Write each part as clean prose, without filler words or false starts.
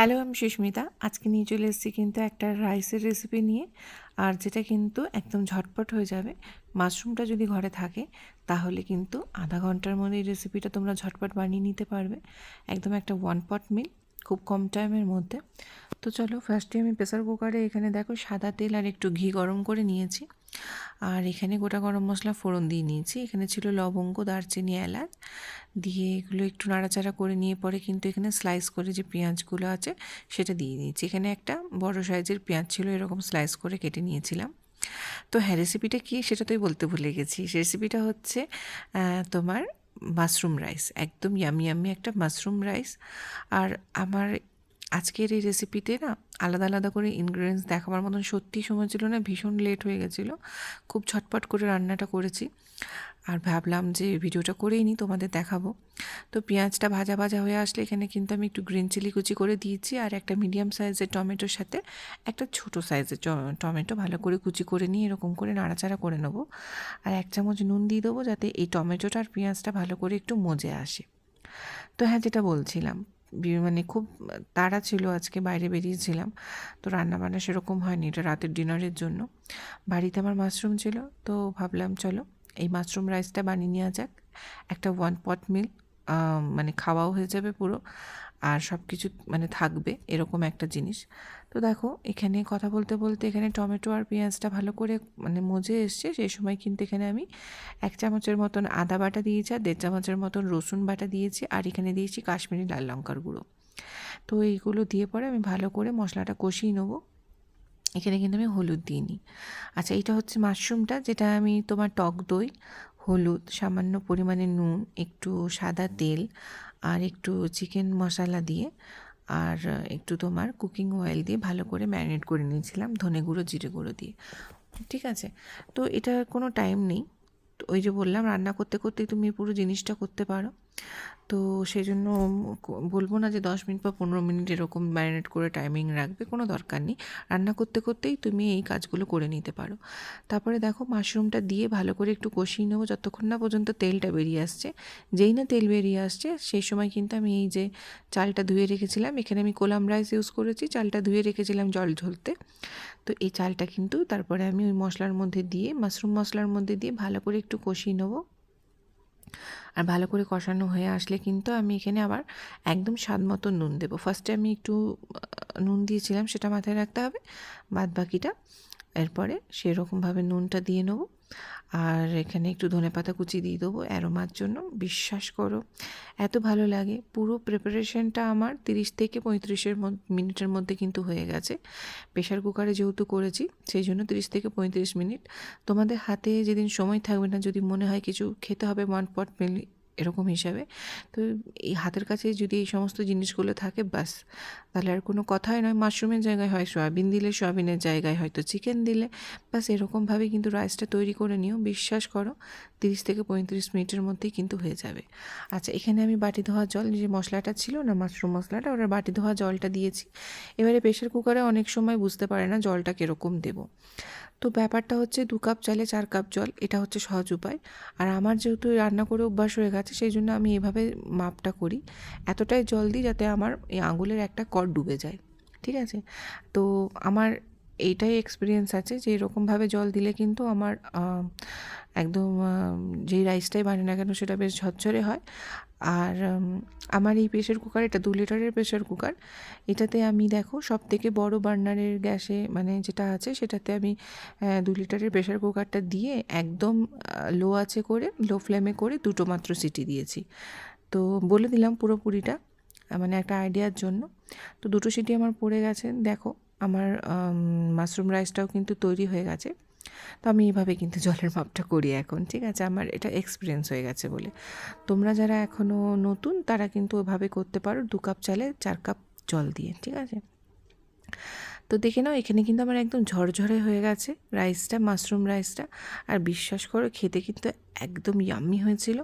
Hello, আমি সুস্মিতা। আজকে নিয়ে চলে এসেছি কিন্তু একটা রাইসের রেসিপি নিয়ে, আর যেটা কিন্তু একদম ঝটপট হয়ে যাবে। মাশরুমটা যদি ঘরে থাকে তাহলে কিন্তু আধা ঘন্টার মধ্যে এই রেসিপিটা তোমরা ঝটপট বানিয়ে নিতে পারবে। একদম একটা ওয়ান পট মিল, খুব কম টাইমের মধ্যে। তো চলো, ফার্স্টে আমি প্রেসার কুকারে এখানে দেখো সাদা তেল আর একটু ঘি গরম করে নিয়েছি। আর এখানে গোটা গরম মশলা ফোড়ন দিয়ে নিয়েছি। এখানে ছিল লবঙ্গ, দারচিনি, এলাচ দিয়ে এগুলো একটু নাড়াচাড়া করে নিয়ে পরে কিন্তু এখানে স্লাইস করে যে পেঁয়াজগুলো আছে সেটা দিয়ে দিয়েছি। এখানে একটা বড় সাইজের পেঁয়াজ ছিল, এরকম স্লাইস করে কেটে নিয়েছিলাম। তো হ্যাঁ, রেসিপিটা কী সেটা তোই বলতে ভুলে গেছি। রেসিপিটা হচ্ছে তোমার মাশরুম রাইস, একদম ইয়ামি ইয়ামি একটা মাশরুম রাইস। আর আমার আজকের এই রেসিপিতে না আলাদা আলাদা করে ইনগ্রিডিয়েন্টস দেখাবার মতন সত্যিই সময় ছিল না, ভীষণ লেট হয়ে গেছিলো। খুব ঝটপট করে রান্নাটা করেছি আর ভাবলাম যে ভিডিওটা করেই নিই, তোমাদের দেখাবো। তো পেঁয়াজটা ভাজা ভাজা হয়ে আসলে এখানে কিন্তু আমি একটু গ্রিন চিলি কুচি করে দিয়েছি, আর একটা মিডিয়াম সাইজের টমেটোর সাথে একটা ছোটো সাইজের টমেটো ভালো করে কুচি করে নিয়ে এরকম করে নাড়াচাড়া করে নেবো। আর 1 চামচ নুন দিয়ে দেবো যাতে এই টমেটোটা আর পেঁয়াজটা ভালো করে একটু মজে আসে। তো হ্যাঁ, যেটা বলছিলাম, মানে খুব তাড়া ছিল, আজকে বাইরে বেরিয়েছিলাম, তো রান্নাবান্না সেরকম হয়নি। এটা রাতের ডিনারের জন্য। বাড়িতে আমার মাশরুম ছিল, তো ভাবলাম চলো এই মাশরুম রাইসটা বানিয়ে নেওয়া যাক। একটা ওয়ান পট মিল, মানে খাওয়াও হয়ে যাবে পুরো, আর সব কিছু মানে থাকবে এরকম একটা জিনিস। তো দেখো, এখানে কথা বলতে বলতে এখানে টমেটো আর পেঁয়াজটা ভালো করে মানে মজে এসছে। সেই সময় কিন্তু এখানে আমি 1 চামচের মতন আদা বাটা দিয়েছি, আর 1.5 চামচের মতন রসুন বাটা দিয়েছি, আর এখানে দিয়েছি কাশ্মীরি লাল লঙ্কার গুঁড়ো। তো এইগুলো দিয়ে পরে আমি ভালো করে মশলাটা কষিয়ে নেবো। এখানে কিন্তু আমি হলুদ দিইনি। আচ্ছা, এটা হচ্ছে মাশরুমটা, যেটা আমি তোমার টক দই, হলুদ, সামান্য পরিমাণে নুন, একটু সাদা তেল আর একটু চিকেন মশলা দিয়ে আর একটু তোমার কুকিং অয়েল দিয়ে ভালো করে ম্যারিনেট করে নিয়েছিলাম, ধনে গুঁড়ো, জিরে গুঁড়ো দিয়ে। ঠিক আছে? তো এটার কোনো টাইম নেই। তো ওই যে বললাম, রান্না করতে করতেই তুমি পুরো জিনিসটা করতে পারো। তো সেজন্য বলবো না যে 10 মিনিট বা 15 মিনিট এরকম ম্যারিনেট করে টাইমিং রাখবে, কোনো দরকার নেই। রান্না করতে করতেই তুমি এই কাজগুলো করে নিতে পারো। তারপরে দেখো, মাশরুমটা দিয়ে ভালো করে একটু কষিয়ে নেবো যতক্ষণ না পর্যন্ত তেলটা বেরিয়ে আসছে। যেই না তেল বেরিয়ে আসছে সেই সময় কিন্তু আমি এই যে চালটা ধুয়ে রেখেছিলাম, এখানে আমি কোলাম রাইস ইউজ করেছি, চালটা ধুয়ে রেখেছিলাম জল ঝরতে। তো এই চালটা কিন্তু তারপরে আমি ওই মশলার মধ্যে দিয়ে, মাশরুম মশলার মধ্যে দিয়ে ভালো করে একটু কষিয়ে নেবো। আর ভালো করে কষানো হয়ে আসলে কিন্তু আমি এখানে আবার একদম স্বাদ মতো নুন দেবো। ফার্স্টে আমি একটু নুন দিয়েছিলাম, সেটা মাথায় রাখতে হবে। বাদ বাকিটা এরপরে সেরকমভাবে নুনটা দিয়ে নেবো। আর এখানে একটু ধনেপাতা কুচি দিয়ে দেবো অ্যারোমার জন্য। বিশ্বাস করো, এত ভালো লাগে। পুরো প্রিপারেশনটা আমার 30 থেকে 35 মিনিটের মধ্যে কিন্তু হয়ে গেছে। প্রেশার কুকারে যেহেতু করেছি সেই জন্য 30 থেকে 35 মিনিট। তোমাদের হাতে যেদিন সময় থাকবে না, যদি মনে হয় কিছু খেতে হবে ওয়ান পট মিল এরকম হিসাবে, তো এই হাতের কাছে যদি এই সমস্ত জিনিসগুলো থাকে ব্যাস, তাহলে আর কোনো কথাই নয়। মাশরুমের জায়গায় হয় সয়াবিন দিলে, সয়াবিনের জায়গায় হয়তো চিকেন দিলে, ব্যাস এরকমভাবেই কিন্তু রাইসটা তৈরি করে নিও। বিশ্বাস করো, 30 থেকে 35 মিনিটের মধ্যেই কিন্তু হয়ে যাবে। আচ্ছা, এখানে আমি বাটি ধোয়া জল, যে মশলাটা ছিল না মাশরুম মশলাটা, ওটার বাটি ধোয়া জলটা দিয়েছি। এবারে প্রেশার কুকারে অনেক সময় বুঝতে পারে না জলটা কীরকম দেবো। তো ব্যাপারটা হচ্ছে 2 কাপ চালে 4 কাপ জল, এটা হচ্ছে সহজ উপায়। আর আমার যেহেতু রান্না করে অভ্যাস হয়ে গেছে সেই জন্য আমি এভাবে মাপটা করি। এতটাই জল দিই যাতে আমার এই আঙুলের একটা কর ডুবে যায়। ঠিক আছে? তো আমার এইটাই এক্সপিরিয়েন্স আছে যে এরকমভাবে জল দিলে কিন্তু আমার একদম যেই রাইসটাই বানাই না কেন সেটা বেশ ঝরঝরে হয়। আর আমার এই প্রেশার কুকার, এটা 2 লিটারের প্রেশার কুকার। এটাতে আমি দেখো সবথেকে বড় বার্নারের গ্যাসে মানে যেটা আছে সেটাতে আমি 2 লিটারের প্রেশার কুকারটা দিয়ে একদম লো আঁচে করে, লো ফ্লেমে করে 2টো মাত্র সিটি দিয়েছি। তো বলে দিলাম পুরোপুরিটা, মানে একটা আইডিয়ার জন্য। তো 2টো সিটি আমার পড়ে গেছে। দেখো, আমার মাশরুম রাইসটাও কিন্তু তৈরি হয়ে গেছে। তো আমি এইভাবে কিন্তু জলের মাপটা করি এখন। ঠিক আছে? আমার এটা এক্সপিরিয়েন্স হয়ে গেছে বলে। তোমরা যারা এখনও নতুন তারা কিন্তু ওভাবে করতে পারো, 2 কাপ চালে 4 কাপ জল দিয়ে। ঠিক আছে? তো দেখে নাও, এখানে কিন্তু আমার একদম ঝরঝরে হয়ে গেছে রাইসটা, মাশরুম রাইসটা। আর বিশ্বাস করো, খেতে কিন্তু একদম ইয়াম্মি হয়েছিল।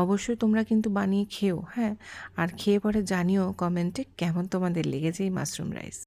অবশ্যই তোমরা কিন্তু বানিয়ে খেও, হ্যাঁ? আর খেয়ে পরে জানিও কমেন্টে কেমন তোমাদের লেগেছে এই মাশরুম রাইস।